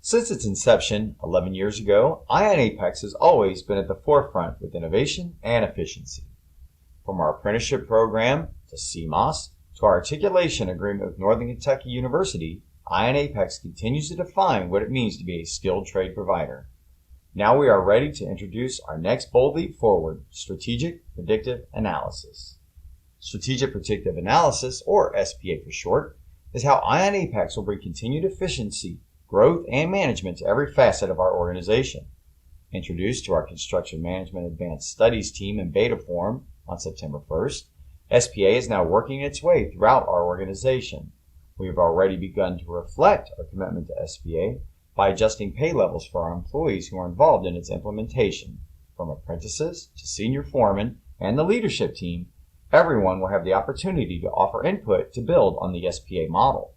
Since its inception 11 years ago, Ion Apex has always been at the forefront with innovation and efficiency. From our apprenticeship program to CMOS to our articulation agreement with Northern Kentucky University, Ion Apex continues to define what it means to be a skilled trade provider. Now we are ready to introduce our next bold leap forward, Strategic Predictive Analysis. Strategic Predictive Analysis, or SPA for short, is how Ion Apex will bring continued efficiency, growth, and management to every facet of our organization. Introduced to our Construction Management Advanced Studies team in beta form on September 1st, SPA is now working its way throughout our organization. We have already begun to reflect our commitment to SPA by adjusting pay levels for our employees who are involved in its implementation. From apprentices to senior foremen and the leadership team, everyone will have the opportunity to offer input to build on the SPA model.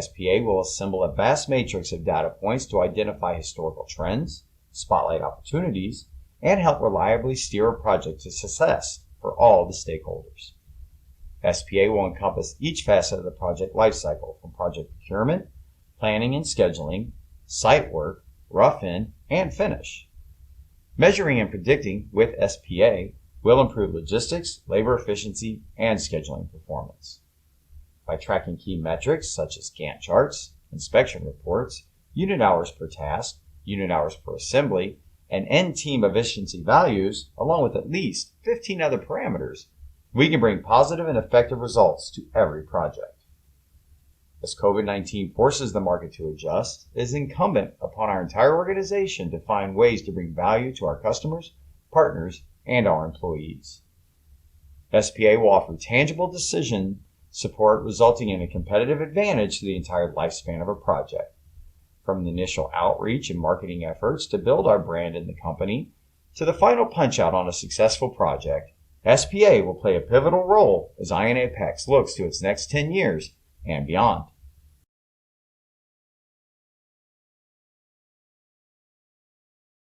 SPA will assemble a vast matrix of data points to identify historical trends, spotlight opportunities, and help reliably steer a project to success for all the stakeholders. SPA will encompass each facet of the project lifecycle, from project procurement, planning and scheduling, site work, rough-in, and finish. Measuring and predicting with SPA will improve logistics, labor efficiency, and scheduling performance. By tracking key metrics such as Gantt charts, inspection reports, unit hours per task, unit hours per assembly, and end team efficiency values, along with at least 15 other parameters, we can bring positive and effective results to every project. As COVID-19 forces the market to adjust, it is incumbent upon our entire organization to find ways to bring value to our customers, partners, and our employees. SPA will offer tangible decision support, resulting in a competitive advantage to the entire lifespan of a project. From the initial outreach and marketing efforts to build our brand in the company, to the final punch-out on a successful project, SPA will play a pivotal role as Ion Apex looks to its next 10 years and beyond.